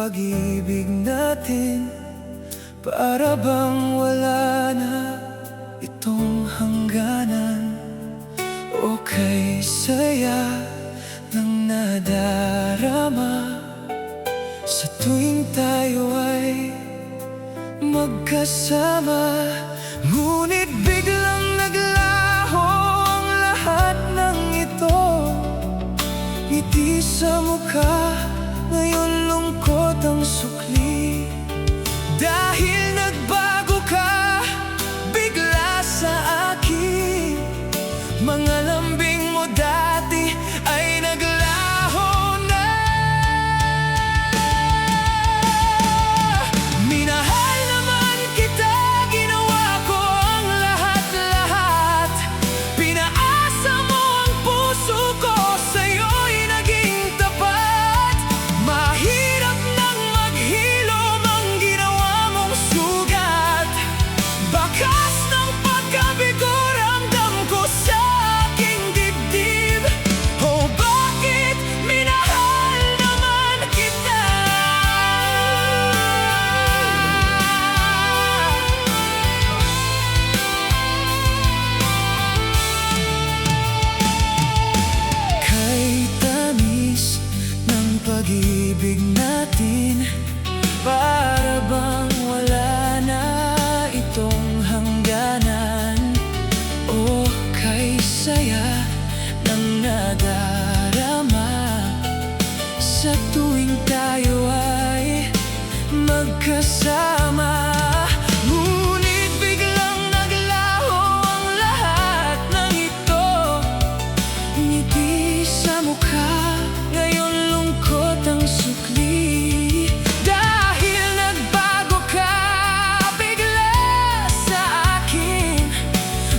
pag-ibig natin, para bang wala na itong hangganan. O kay saya ng nadarama sa tuwing tayo ay magkasama. Ngunit biglang naglaho ang lahat ng ito. Ngiti sa mukha, ngayon lungkot ang sukli. Dahil nagbago ka bigla sa akin. Mga lambing mo dati ay naglaho na. Minahal naman kita, ginawa ko ang lahat-lahat. Pinaasa mo ang puso ko, sa'yo'y naging tapat. Mahirap nang maghilom ang ginawa mong sugat. Bakas ng pagkabigo ramdam ko sa aking dibdib. Oh, bakit minahal naman kita? Kay tamis ng pag-ibig natin, para bang wala na itong hangganan. O kay saya ng nadarama sa tuwing tayo ay magkasama. Ngunit biglang naglaho ang lahat ng ito. Ngiti sa mukha, ngayon lungkot ang sukli. Dahil nagbago ka bigla sa akin.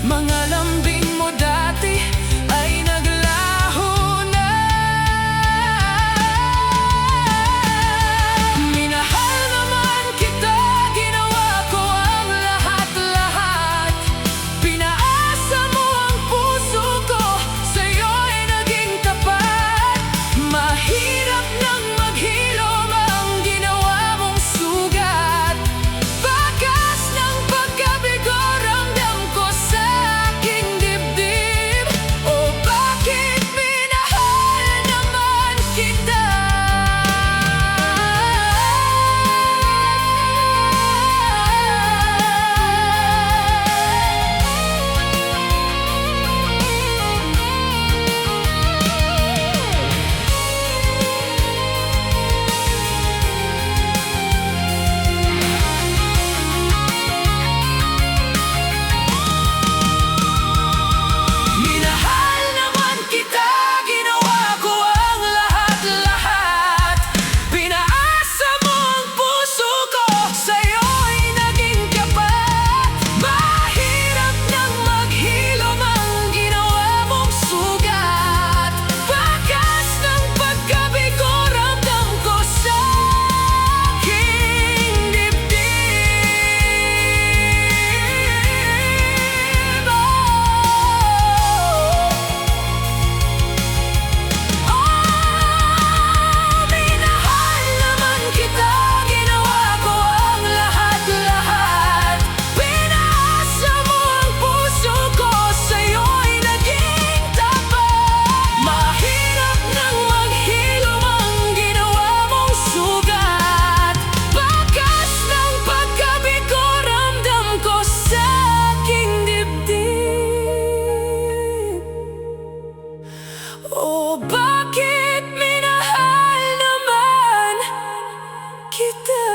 Mga lambing mo dati ay naglaho na. Minahal naman kita, ginawa ko ang lahat-lahat. Pinaasa mo ang puso ko, sa'yo'y naging tapat. Mahirap nang maghilom ang ginawa mong sugat. Bakas ng pagkabigo ramdam ko sa aking dibdib. O bakit minahal naman kita? Minahal naman kita, ginawa ko ang lahat-lahat. Pinaasa mo ang puso ko, sa'yo'y naging tapat. Mahirap nang maghilom ang ginawa mong sugat. Bakas ng pagkabigo ramdam ko sa aking dibdib. Minahal naman kita, ginawa ko ang lahat-lahat. Pinaasa mo ang puso ko, sa'yo'y naging tapat. Mahirap nang maghilom ang ginawa mong sugat. Bakas ng pagkabigo ramdam ko sa aking dibdib. O bakit minahal naman kita?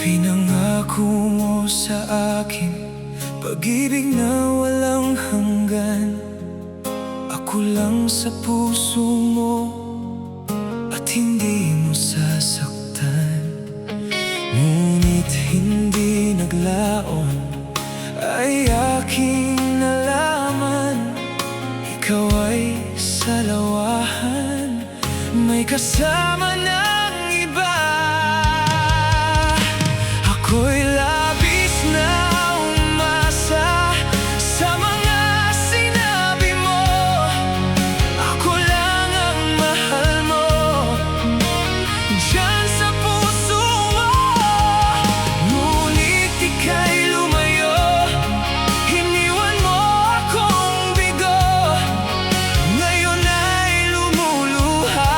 Pinangako mo sa akin pag-ibig na walang hanggan. Ako lang sa puso mo at hindi mo sasaktan. Ngunit kasama ng iba. Ako'y labis na umasa sa mga sinabi mo. Ako lang ang mahal mo, diyan sa puso mo. Ngunit ika'y lumayo, iniwan mo akong bigo. Ngayon ay lumuluha,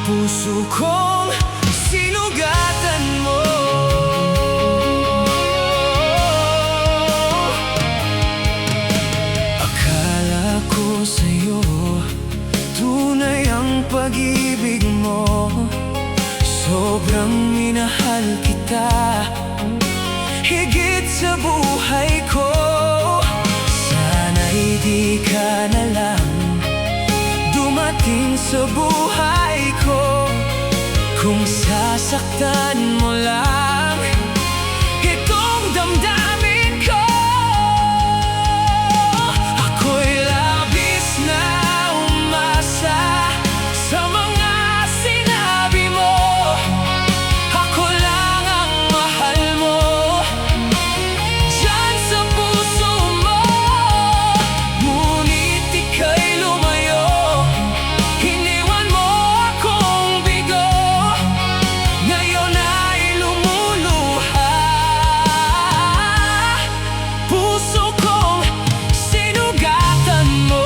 puso kong sinugatan mo. Akala ko sa'yo tunay ang pag-ibig mo. Sobrang minahal kita, higit sa buhay ko. Sana'y di ka na lang dumating sa buhay ko. Kung sasaktan mo lang itong damdamin ko. Ako'y labis na umasa sa mga sinabi mo. Ako lang ang mahal mo, diyan sa puso mo. Ngunit ika'y lumayo, iniwan mo akong bigo. Ngayon ay lumuluha, puso kong sinugatan mo.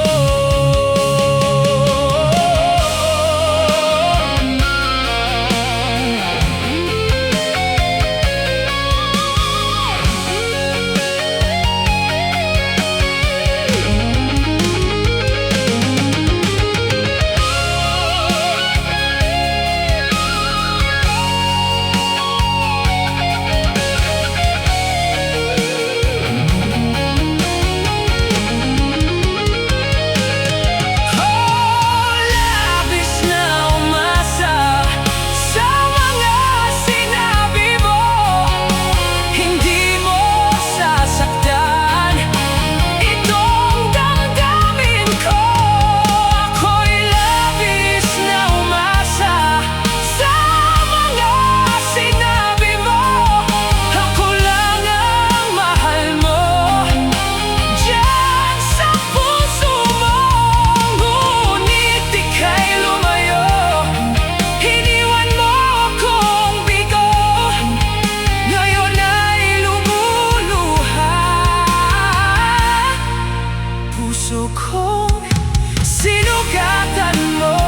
Labis na umasa sa mga sinabi mo. Hindi mo sasaktan itong damdamin ko. Ako'y labis na umasa sa mga sinabi mo. Ako lang ang mahal mo, diyan sa puso mo. Ngunit ika'y lumayo, iniwan mo akong bigo. Ngayon ay lumuluha, puso kong sinugatan mo.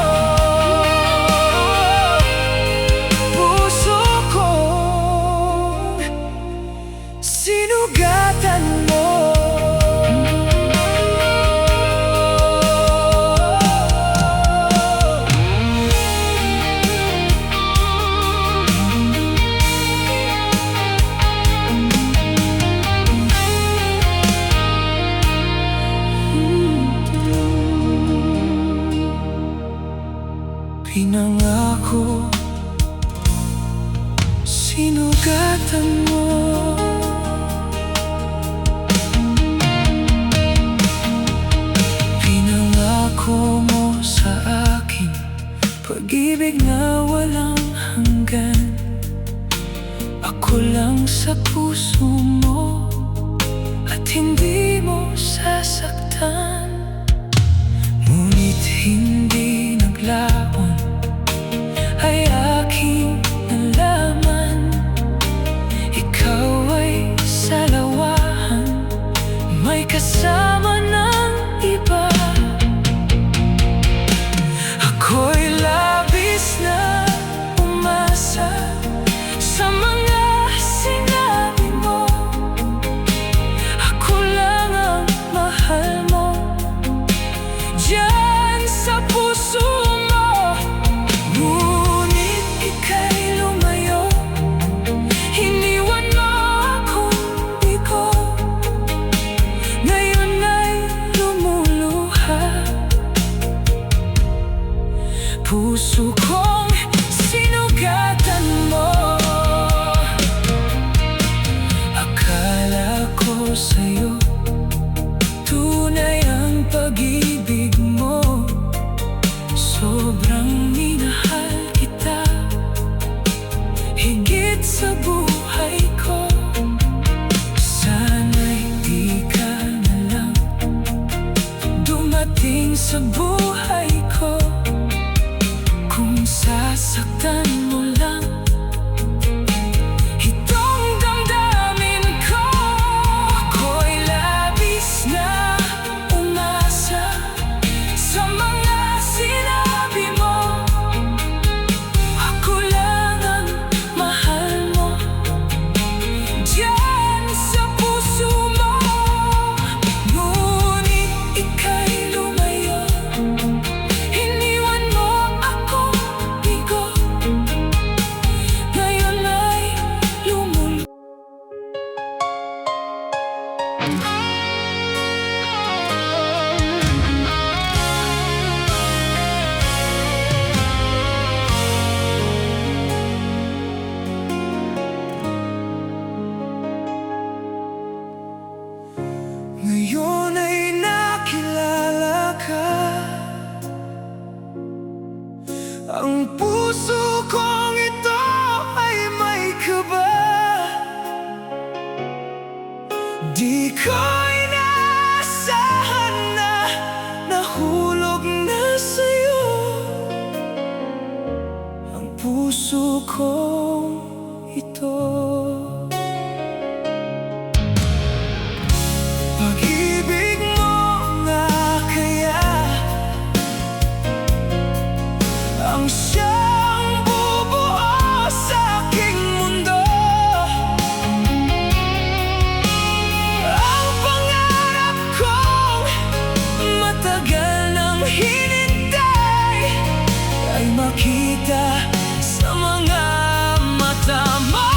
Puso kong sinugatan mo. Pinangako, sinugatan mo. Pinangako mo sa akin pag-ibig na walang hanggan. Ako lang sa puso mo at hindi mo sasaktan. Ngunit hindi naglaon ay aking nalaman. Ikaw ay salawahan, may kasama ng iba. Ako'y labis na umasa sa mga sinabi mo. Ako lang ang mahal mo, Di ko inaasahan na nahulog na sa'yo ang puso kong ito. Pag-ibig mo nga kaya ang siyang bubuo sa aking mundo. Ang pangarap kong matagal nang hinintay ay makita sa mga mata mo.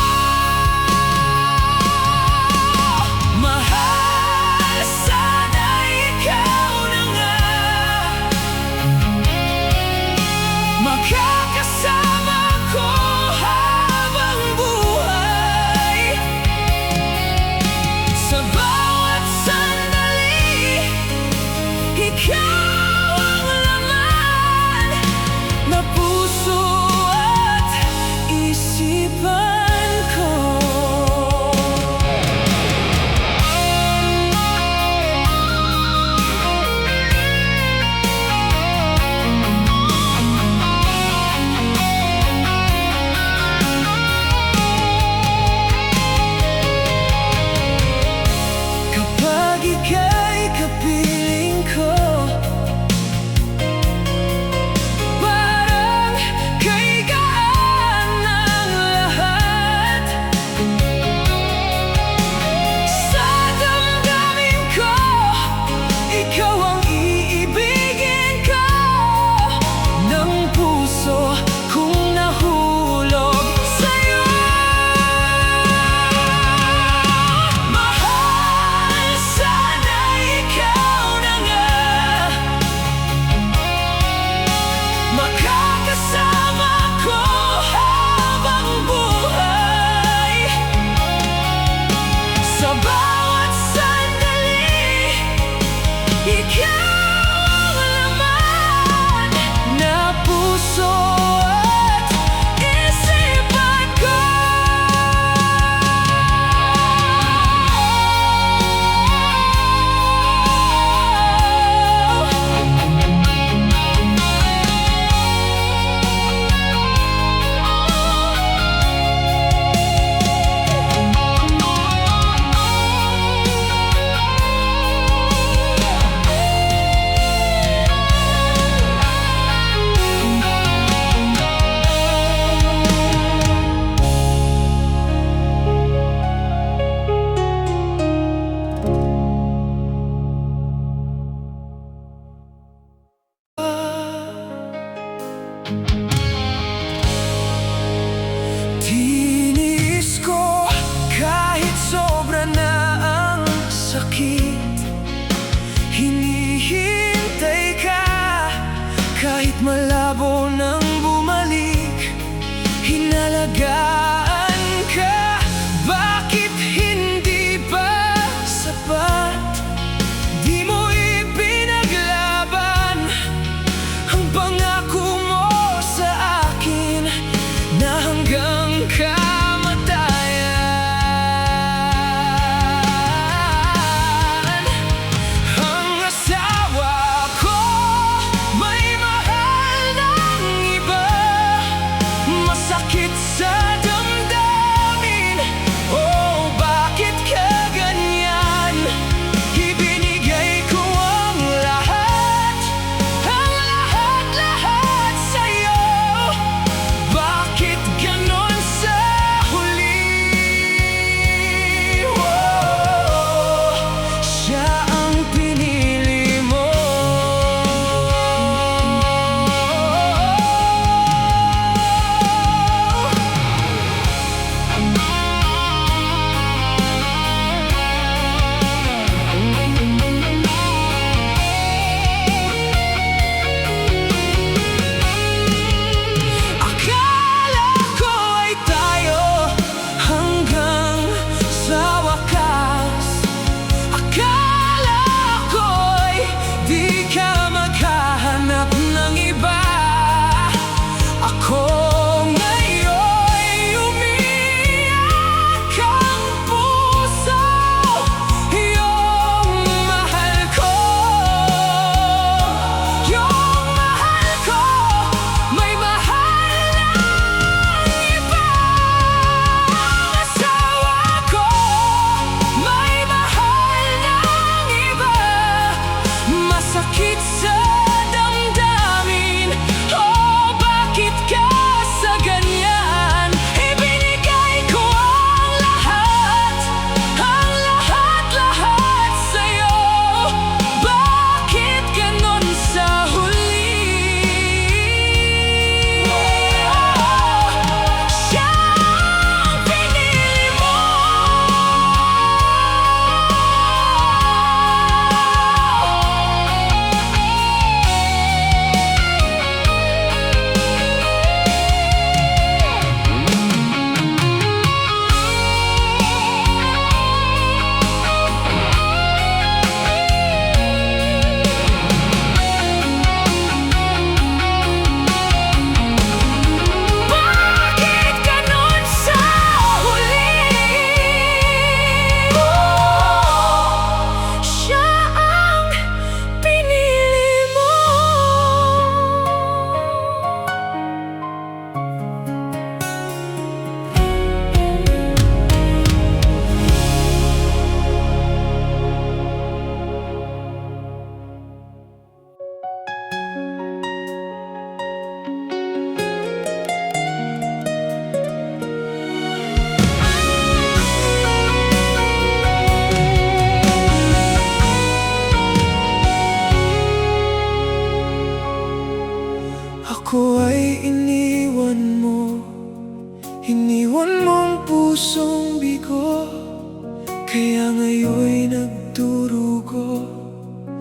Kaya ngayon'y nagdurugo,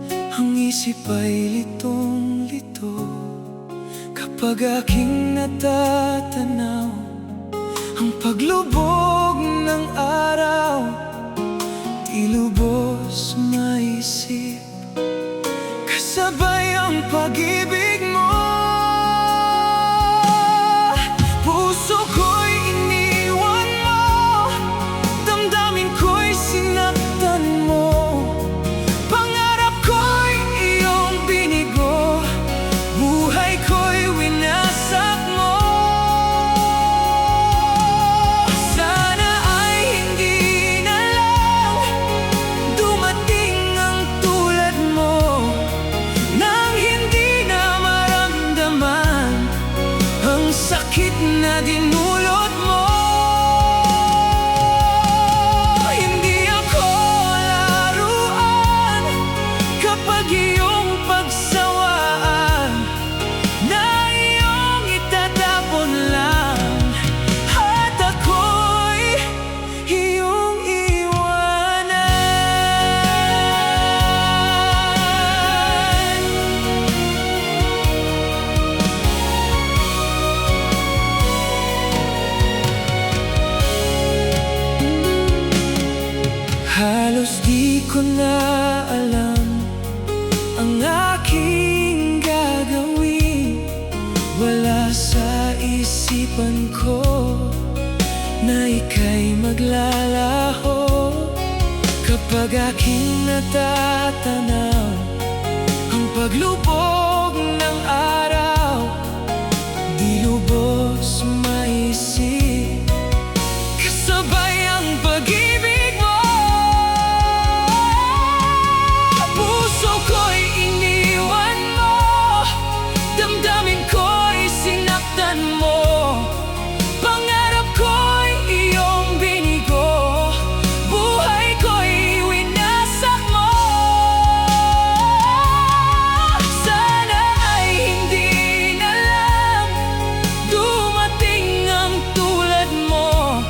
ang isip ay litong-lito kapag aking natatanaw ang paglubog ng araw. Di lubos maisip kasabay ang pag-ibig mo. Puso ko'y iniwan mo, damdamin ko'y sinaktan mo, pangarap ko'y iyong binigo, buhay ko'y winasak mo. Sana ay hindi na lang dumating ang tulad mo, nang hindi na maramdaman ang sakit na dinulot mo. Hindi ako laruan kapag iyong pagsawaan, na iyong itatapon lang at ako'y iyong iwanan. Halos di ko na alam ang aking gagawin. Wala sa isipan ko na ika'y maglalaho kapag aking natatanaw ang paglubog ng araw. Di lubos maisip kasabay ang pag-ibig mo. Puso ko'y iniwan mo, damdamin ko'y sinaktan mo, pangarap ko'y iyong binigo, buhay ko'y winasak mo. Sana ay hindi na lang dumating ang tulad mo,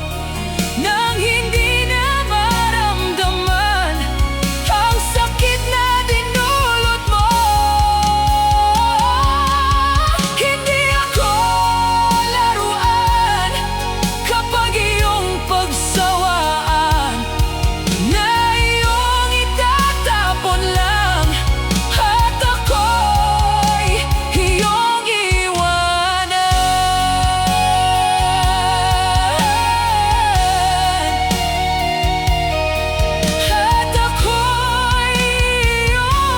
nang hindi na maramdaman ang sakit na dinulot mo. Hindi ako laruan kapag iyong pagsawaan, na iyong itatapon lang at ako'y iyong iwanan. At ako'y iyong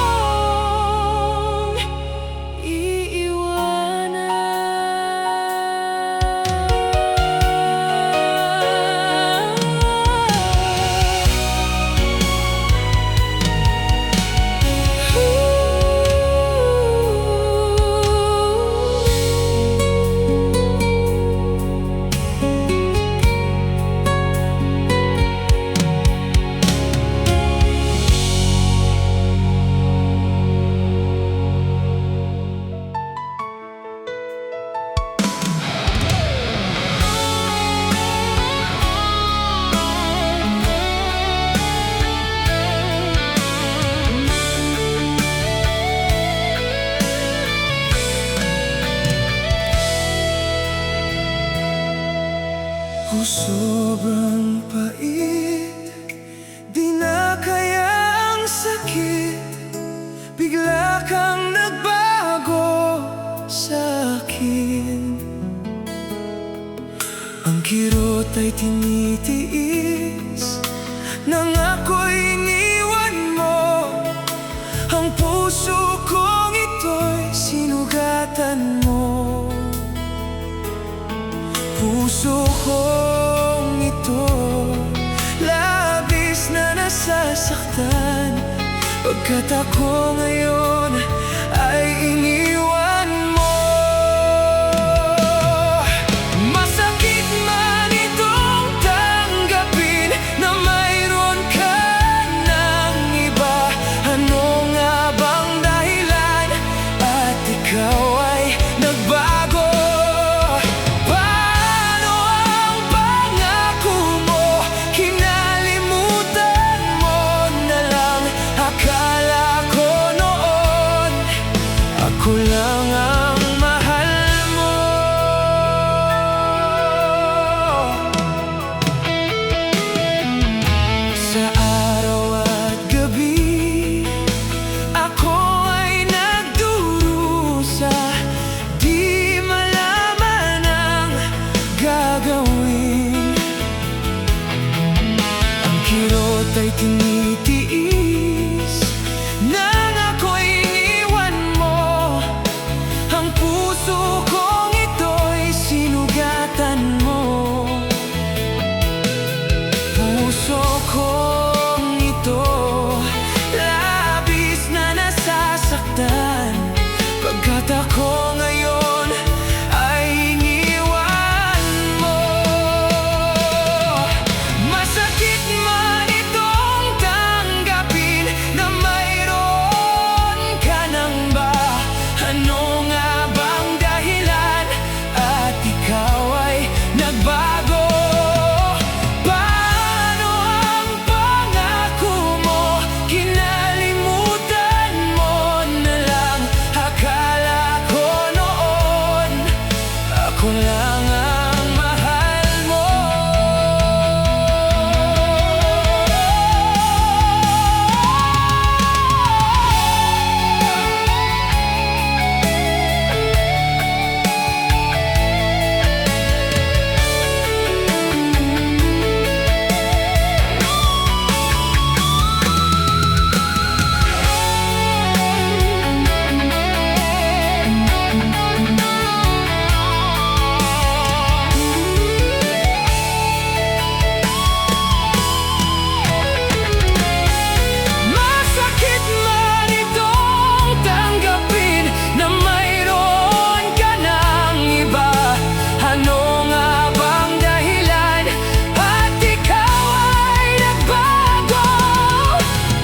Oh, sobrang pait, di na kaya ang sakit, bigla kang nagbago sa akin. Ang kirot ay tinitiis nang ako'y iniwan mo, ang puso kong ito'y sinugatan mo. Puso kong ito labis na nasasaktan, pagkat ako ngayon ay iniwan mo. Masakit man itong tanggapin na mayroon ka ng iba. Ano nga bang dahilan at ikaw ay nagbago? Paano ang pangako mo kinalimutan? kong ito, labis na nasasaktan, pagkat ako ngayon ay iniwan mo. Masakit man itong tanggapin na mayroon ka nang ba. Ano nga bang dahilan at ikaw ay nagbago? Paano ang pangako mo? Kinalimutan mo na lang. Akala ko noon ako lang ang mahal mo. Masakit man itong tanggapin na mayroon ka ng iba. Ano nga bang dahilan at ikaw ay nagbago?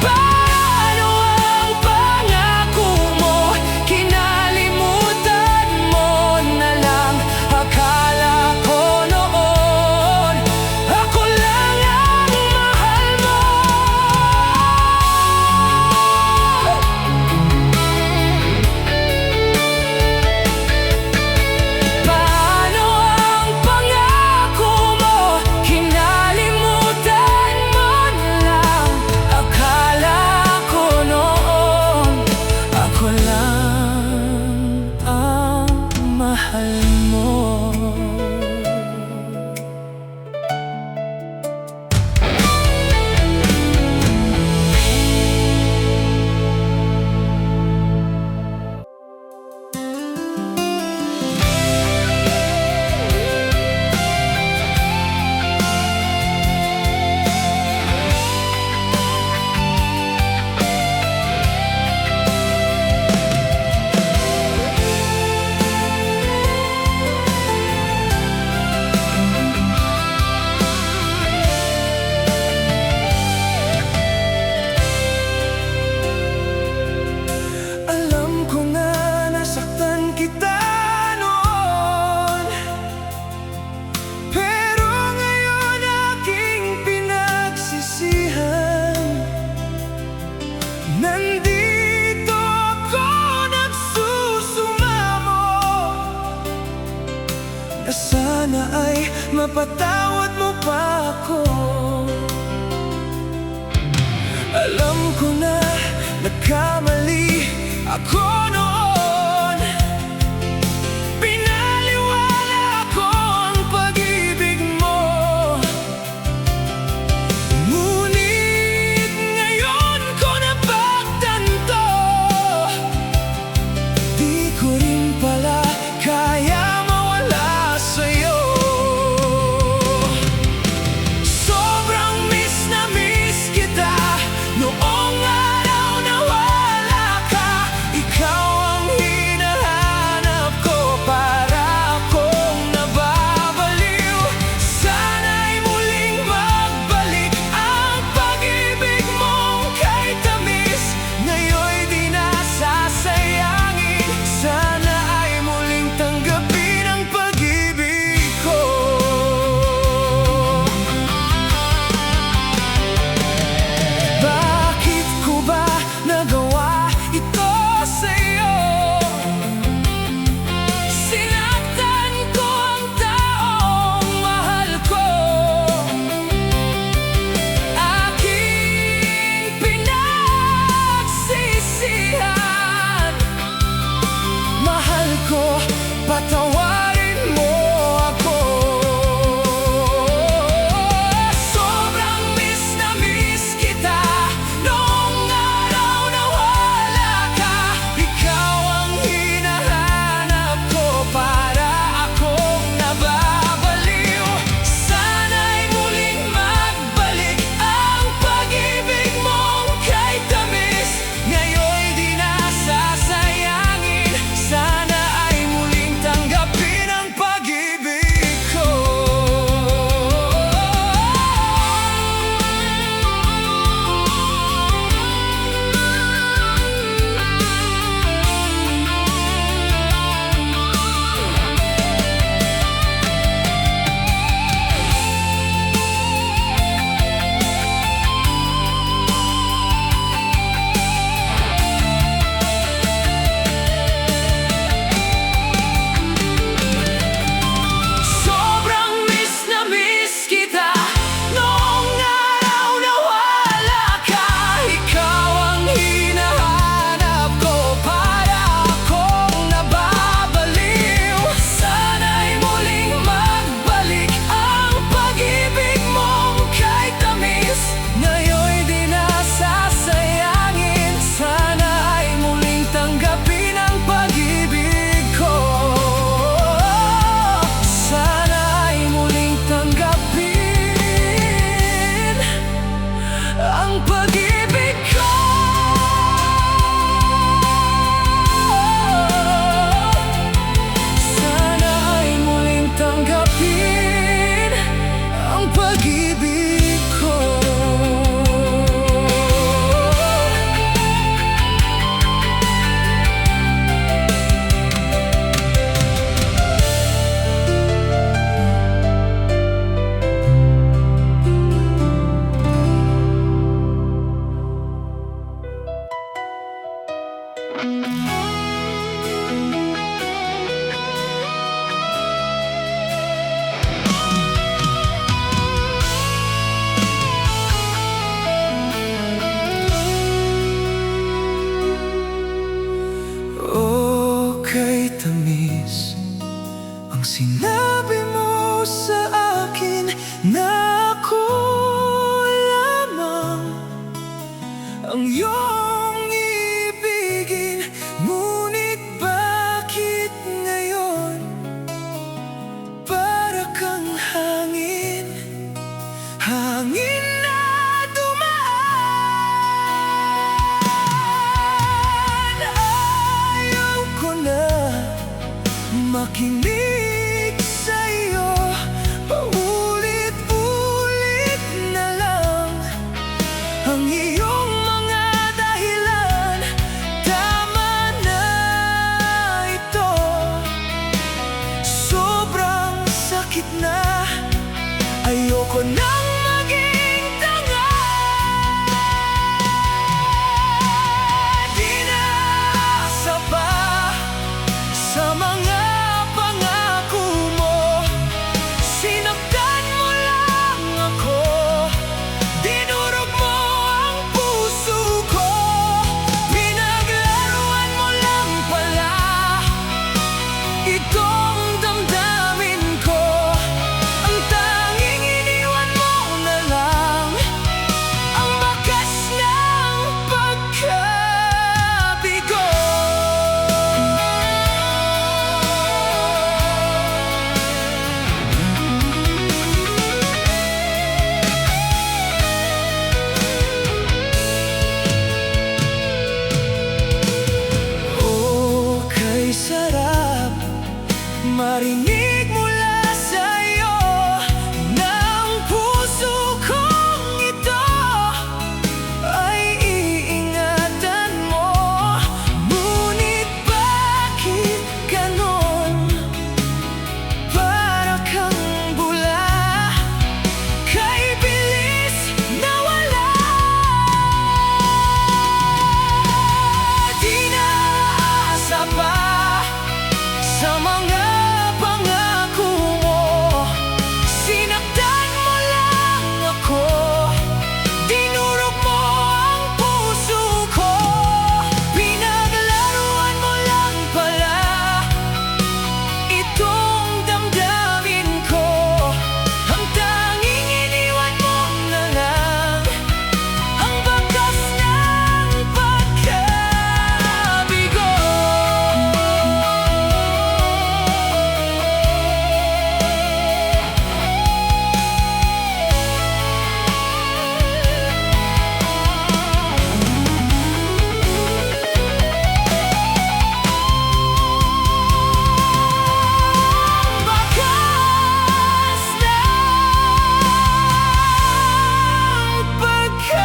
Paano ang pangako mo? Kinalimutan mo na lang. Akala ko noon ako lang ang mahal mo. Paano ang pangako mo? Kinalimutan mo na lang. Akala ko noon ako lang ang mahal mo. Alam ko nga nasaktan kita noon, pero ngayon aking pinagsisihan. Nandito ako nagsusumamo na sana ay mapatawad mo pa ako. Alam ko na nagkamali ako noon. Pinaliwala ko ang pag-ibig mo. Ngunit ngayon ko napagtanto, di ko rin pala kaya mawala sa'yo. Sobrang miss na miss kita noong araw na wala ka. Ikaw hangin na dumaan. Ayaw ko na makinig sa'yo, paulit-ulit na lang ang iyong mga dahilan. Tama na ito, sobrang sakit na. Ayoko nang maging tanga. Di na asa pa sa mga pangako mo. Sinaktan mo lang ako, dinurog mo ang puso ko. Pinaglaruan mo lang pala itong damdamin ko. Ang tanging iniwan mo na lang ang bakas ng pagkabigo. Okay, sarap marinig mula sa'yo ng puso kong ito ay iingatan mo. Ngunit bakit ganon? Para kang bula, kay bilis nawala. Di na asa pa sa mga pangako mo. Sinaktan mo lang ako, dinurog mo ang puso ko. Pinaglaruan mo lang pala itong damdamin ko. Ang tanging iniwan mo na lang ang bakas ng pagkabigo. Bakas ng pagkabigo.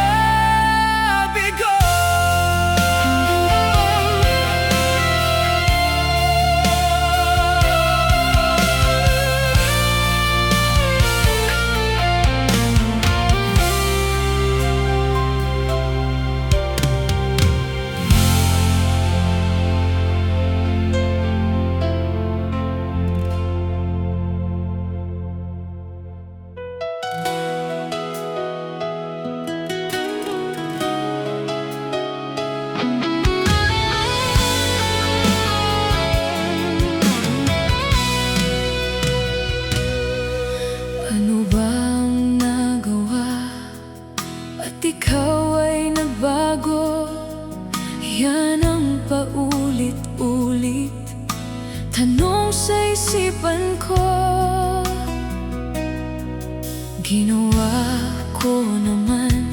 Ano bang nagawa at ikaw ay nagbago? Yan ang paulit-ulit tanong sa isipan ko. Ginawa ko naman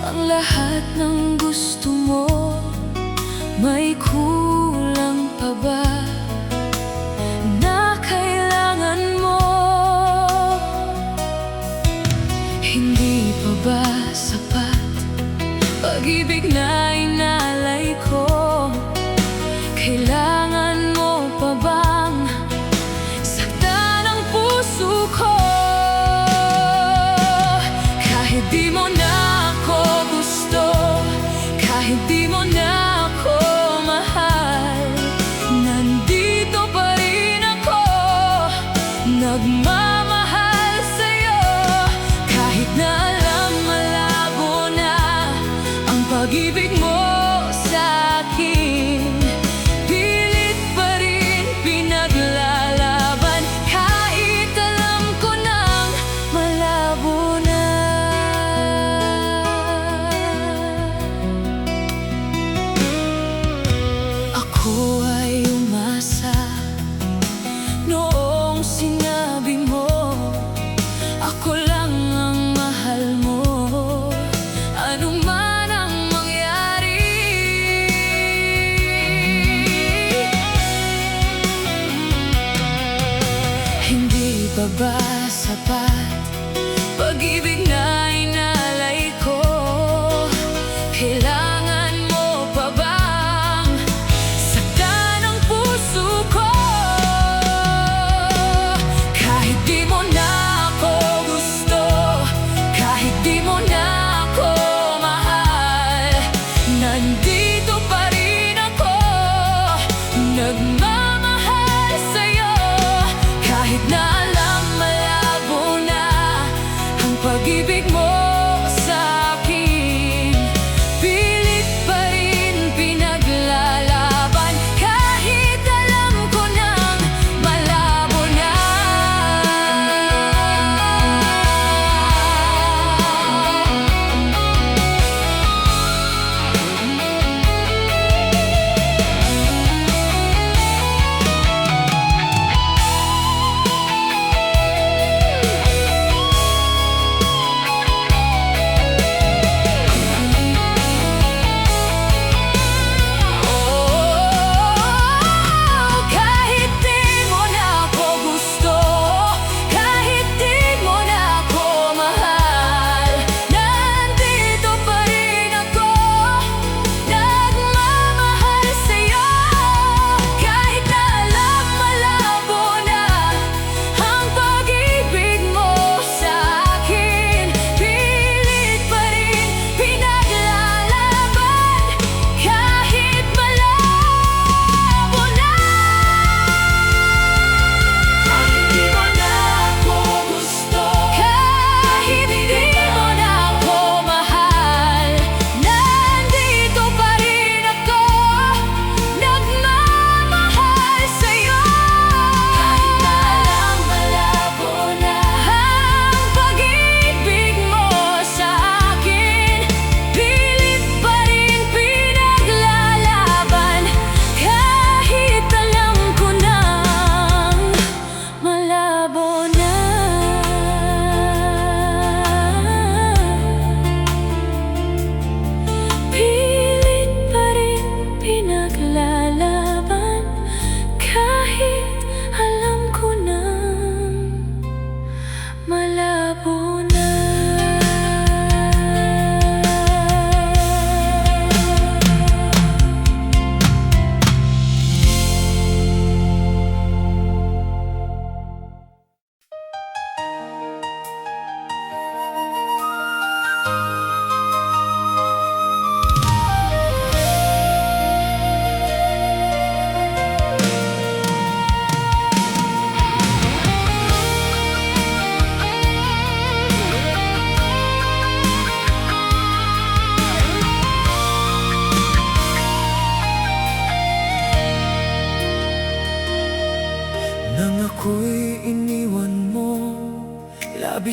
ang lahat ng gusto mo. May kulang pa ba na kailangan mo? Hindi pa ba sapat pag-ibig na inalay ko? Kailangan mo pa bang saktan ang puso ko? Kahit di mo na ako gusto, kahit di mo na ako mahal, nandito pa rin ako, nagmamahal sa'yo. Kahit na alam malabo na ang pag-ibig mo sa'kin, pilit pa rin pinaglalaban. Kahit alam ko nang malabo na.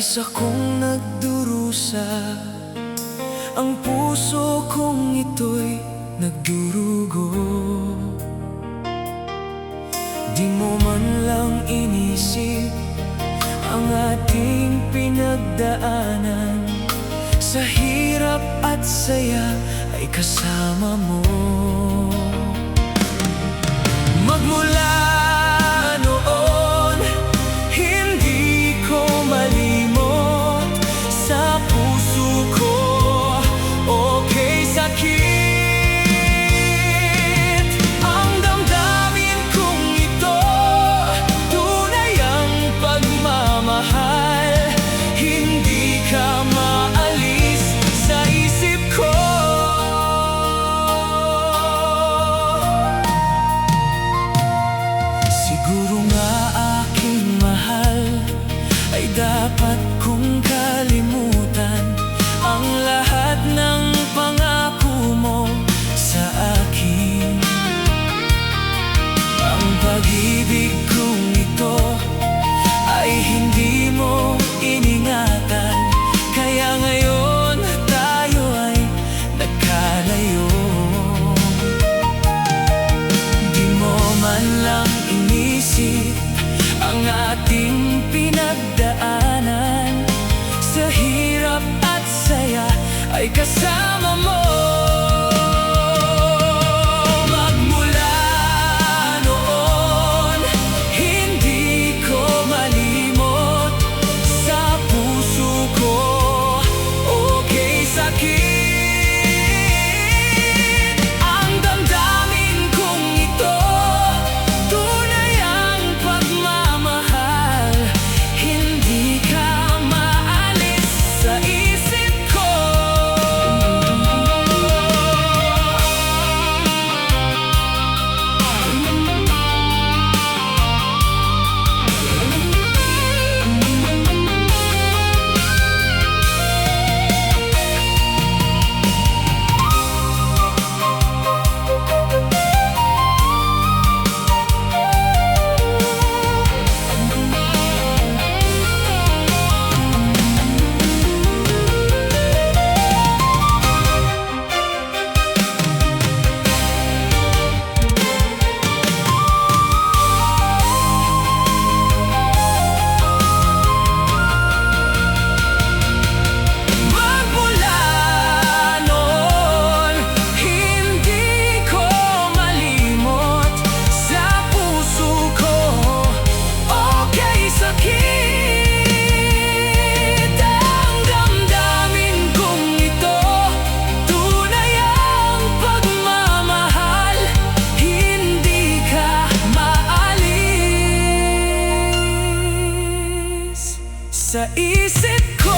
Labis akong nagdurusa, ang puso kong ito'y nagdurugo. Di mo man lang inisip ang ating pinagdaanan. Sa hirap at saya ay kasama mo. Magmula noon, hindi ko malimot. Sa puso ko, okay sakit. Ang damdamin kong ito, tunay ang pagmamahal. Hindi ka maalis sa isip ko. Siguro nga aking mahal, ay dapat kong kalimutan ang lahat ng pangako mo sa akin. Ang pag-ibig kong ito ay hindi mo iningatan, kaya ngayon tayo ay nagkalayo. Di mo man lang inisip ang ating pinagdaanan. Sa hirap at saya ay kasama mo. Magmula noon, hindi ko malimot. Sa puso ko, okay sakit. Ang damdamin kong ito, tunay ang pagmamahal. Hindi ka maalis sa isip ko. Magmula noon, hindi ko malimot. Sa puso ko, okay sakit. Ang damdamin kong ito, tunay ang pagmamahal. Hindi ka maalis sa isip ko.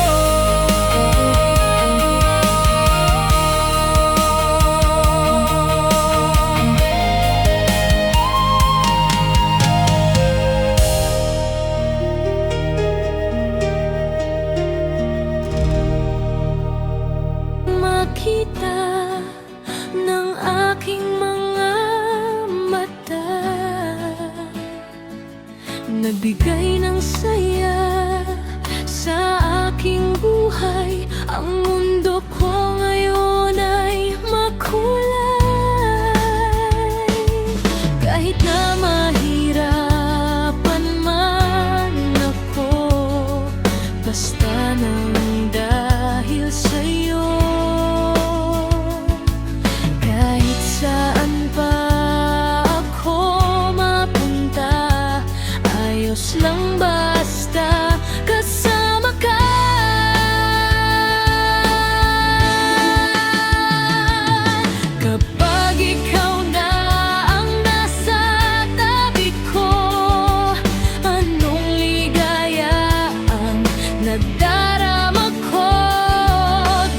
Makita ng aking mga mata, nagbigay ng saya sa aking buhay. Ang mundo ko ngayon ay makulay. Kahit na mahirapan man ako, basta nang dahil sa'yo. Kahit saan pa ako mapunta, ayos lang basta kasama ka. Kapag ikaw na ang nasa tabi ko, anong ligaya ang nadarama ko.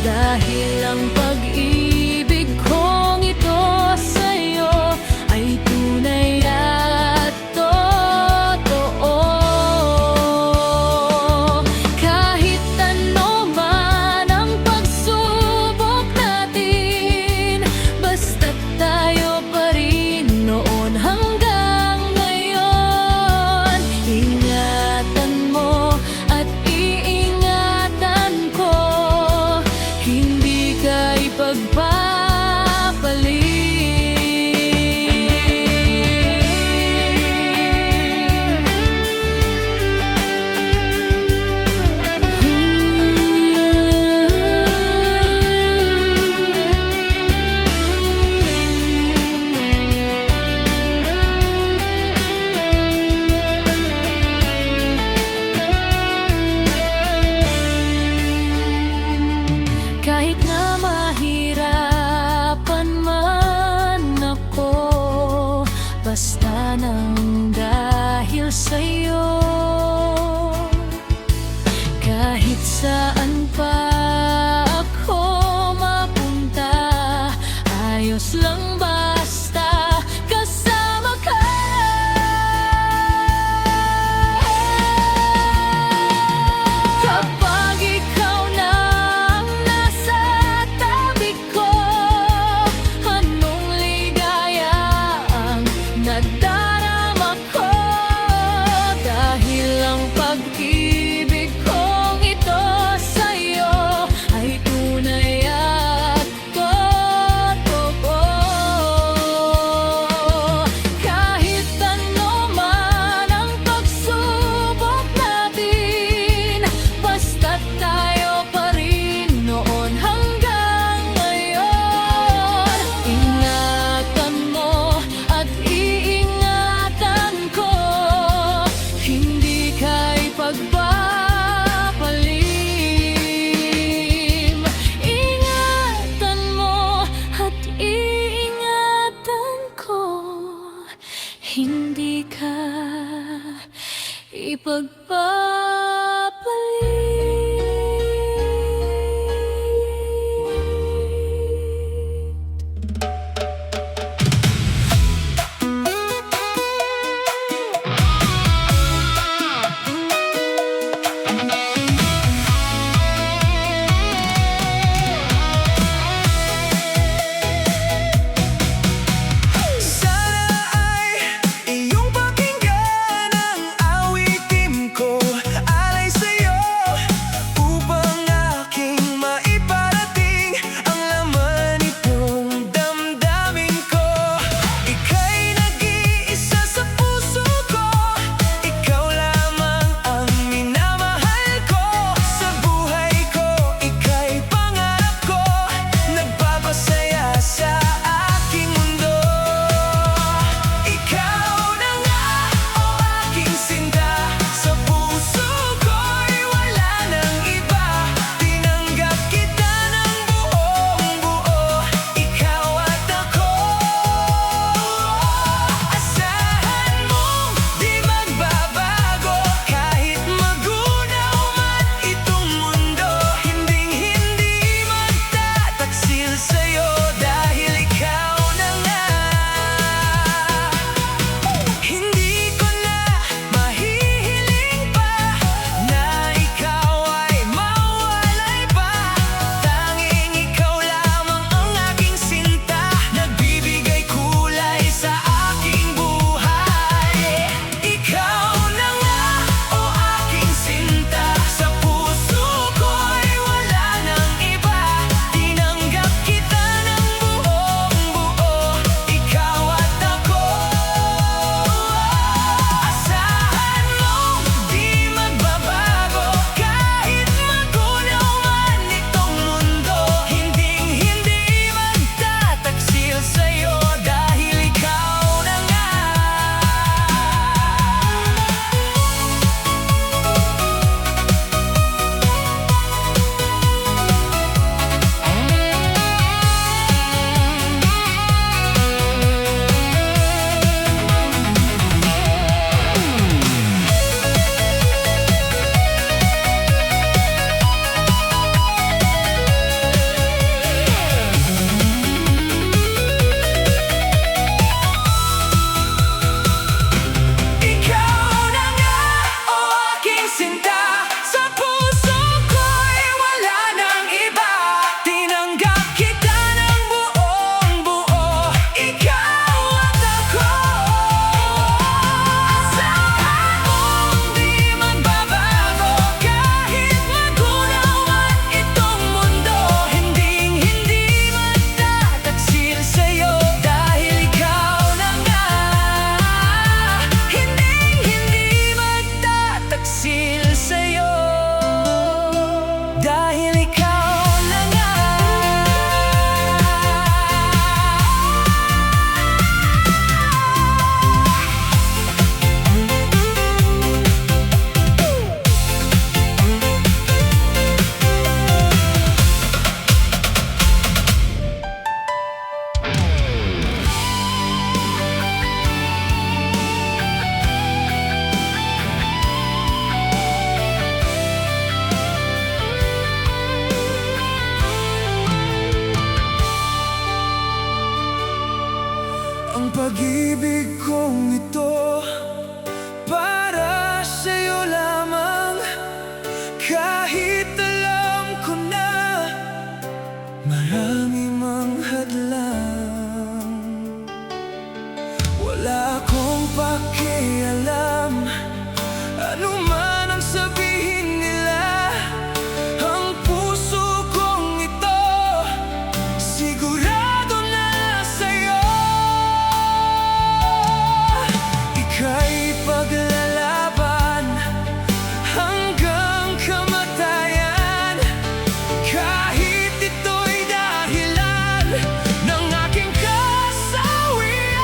Dahil ang pag-ibig kong ito sa'yo ay tunay at totoo. Kahit ano man ang pagsubok natin, basta't tayo pa rin noon hanggang ngayon. Ingatan mo at iingatan Kahit na mahirapan man ako, basta nang dahil sa'yo. Kahit saan pa ako mapunta, ayos lang basta kasama ka. Kapag ikaw na ang nasa pag-ibig kong ito para sa'yo lamang. Kahit alam ko na marami mang hadlang, wala akong pakialam ano man ang sabihin nila. Ang puso kong ito sigurado na sa'yo. Ika'y paglalaban hanggang kamatayan, kahit ito'y dahilan ng aking kasawian.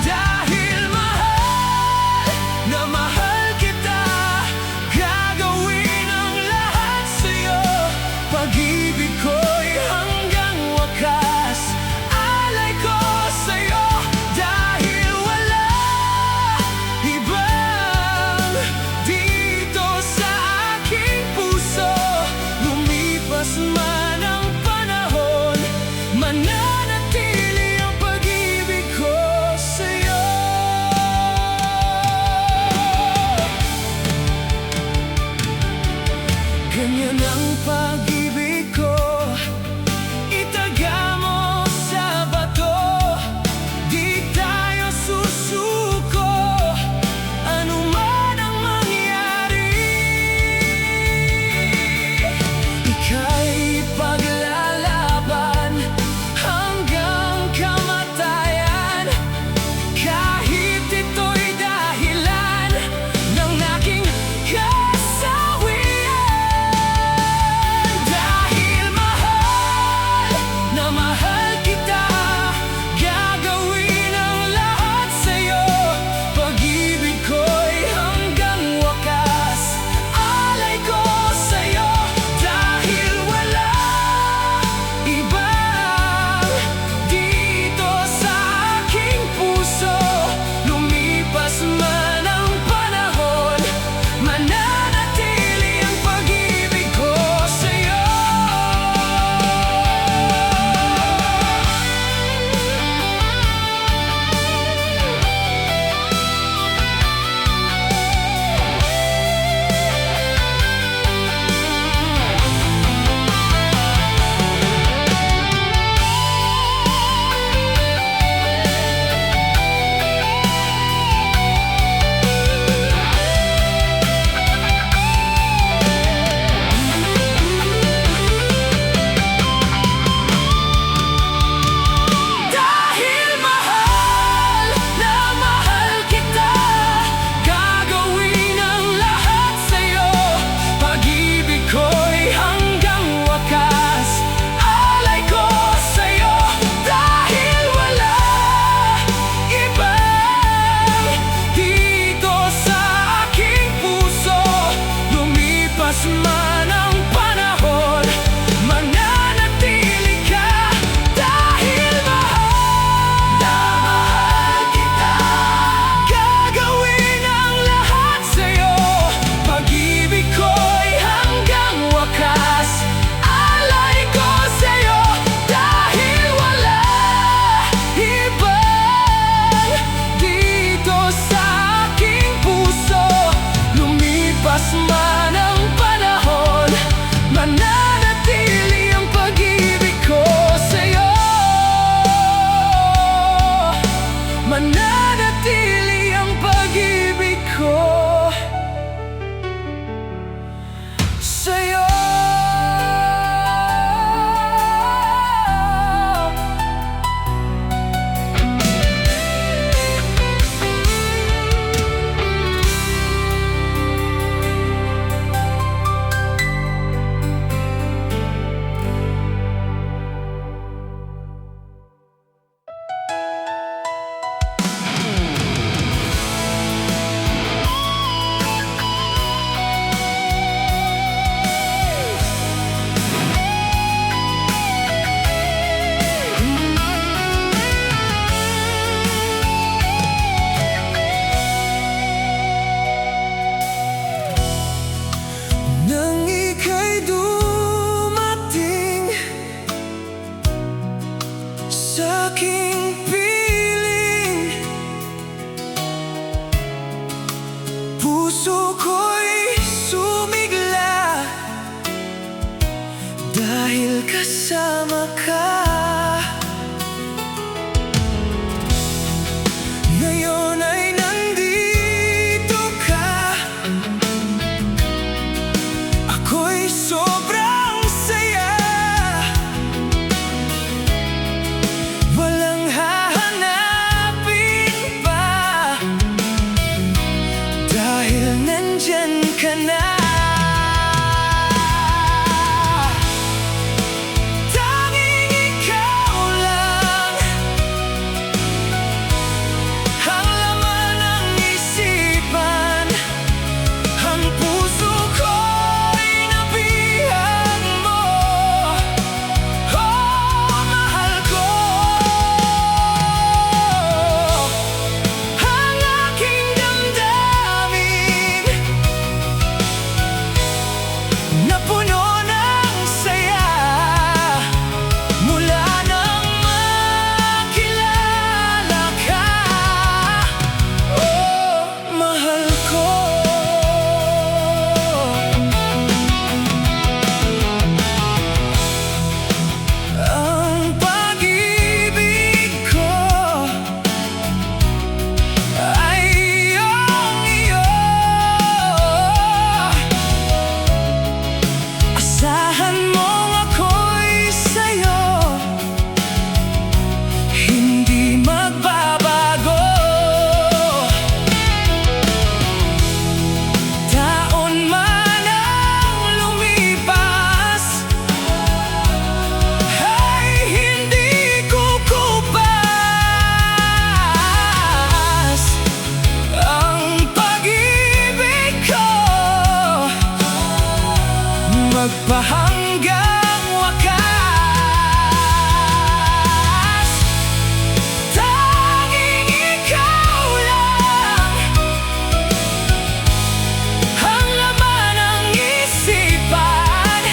Dahil mahal na mahal kita, gagawin ang lahat sa'yo. Pag-ibig ko'y hanggang wakas, alay ko sa'yo. Dahil wala ibang dito sa aking puso. Lumipas man ang panahon, mananatili ang pag-ibig ko sa'yo. Ganyan ang pag-ibig ko, itaga mo sa bato. Di tayo susuko, ano man ang mangyari. Ika'y dahil kasama ka. Ngayon ay nandito ka. Ako'y sobrang saya. Walang hahanapin pa, dahil nandyan ka na. Tanging ikaw lang ang laman ng isipan. Ang puso ko'y nabihag mo. Oh, mahal ko. Ang aking damdamin napuno ng saya mula nang makilala ka. Oh, mahal ko. Ang pag-ibig ko ay iyong-iyo. Asahan mo ako'y sa'yo, hindi magbabago. Taon man ang lumipas, ay hindi kukupas ang pag-ibig ko. Magpahanggang wakas, tanging ikaw lang ang laman ng isipan.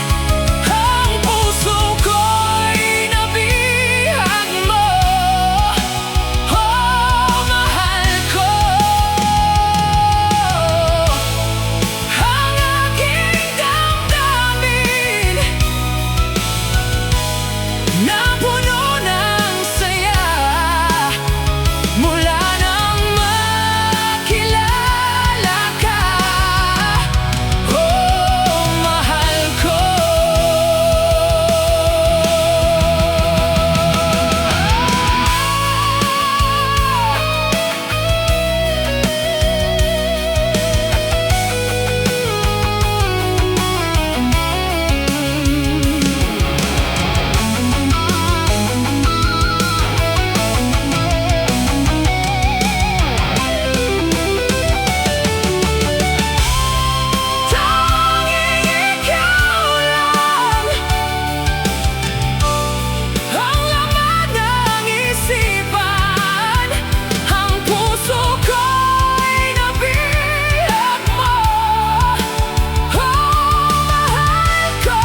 Ang puso ko'y nabihag mo. Oh, mahal ko. Ang aking damdamin napuno ng saya mula nang makilala ka. Oh, mahal ko. Tanging ikaw lang ang laman ng isipan. Ang puso ko'y nabihag mo. Oh, mahal ko.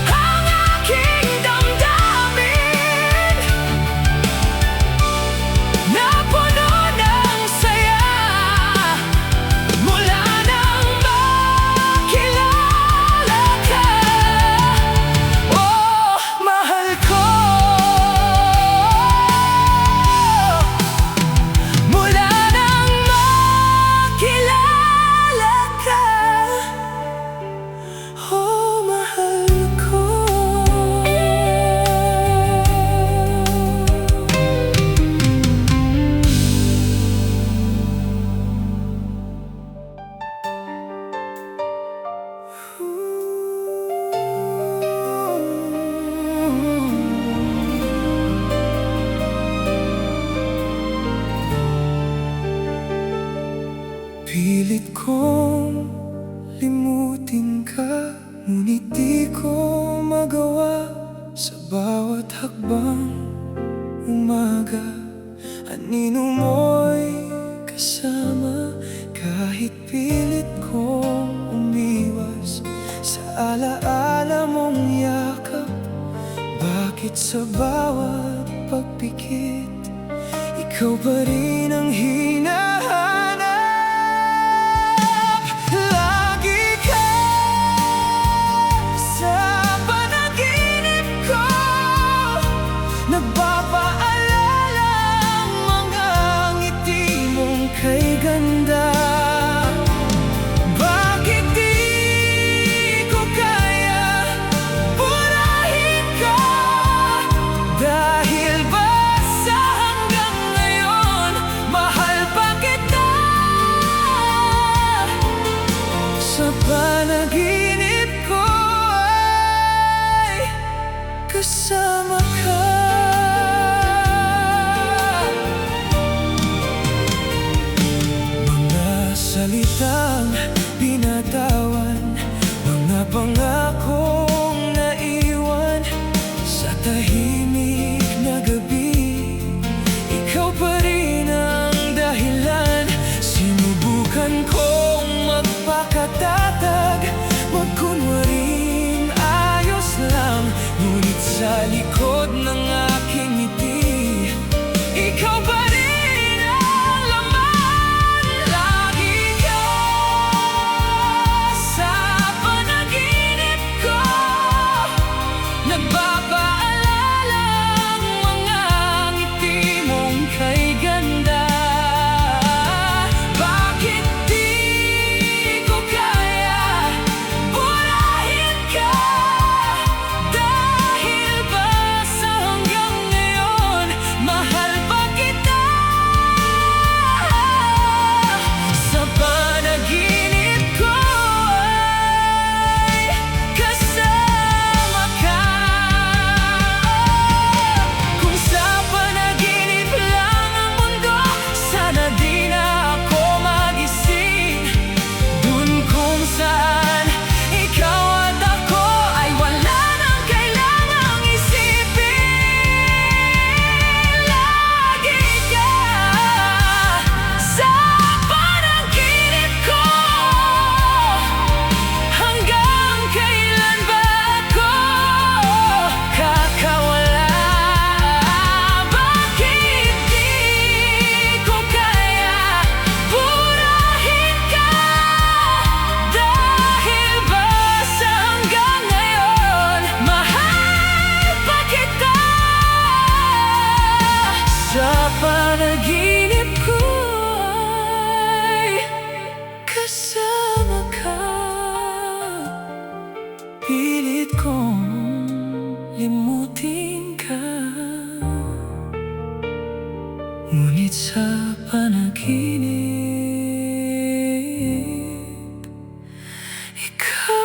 Ang aking damdamin napuno ng saya mula nang makilala ka. Oh, mahal ko. Mula nang makilala ka. Oh, mahal ko. Pilit kong limutin ka, ngunit di ko magawa. Sa bawat hakbang umaga, anino mo'y kasama. Kahit pilit kong umiwas sa alaala mong yakap. Bakit sa bawat pagpikit ikaw pa rin ang hinahanap? Lagi ka panaginip ko ay kasama ka. Mga salitang binatawan, mga pangakong naiwan sa tahimik na gabi. Ikaw pa rin ang dahilan. Sinubukan kong magpakatatag, magkunwaring ayos lang, ngunit sa likod ng aking ngiti, ikaw pa rin ang laman. Lagi ka sa panaginip ko, nagpapaalala ang mga ngiti mong kay ganda. Bakit di ko kaya burahin ka? Dahil ba sa hanggang ngayon mahal pa kita? Sa panaginip ko ay kasama ka. Kung sa panaginip lang ang mundo, sana di na ako magising. Dun kung saan ikaw at ako ay wala nang kailangang isipin. Lagi ka sa panaginip ko. Hanggang kailan ba ako kakawala? Bakit di ko kaya burahin ka? Dahil ba sa hanggang ngayon mahal pa kita? Sa panaginip ko ay kasama ka. Pilit kong limutin ka, ngunit sa panaginip ikaw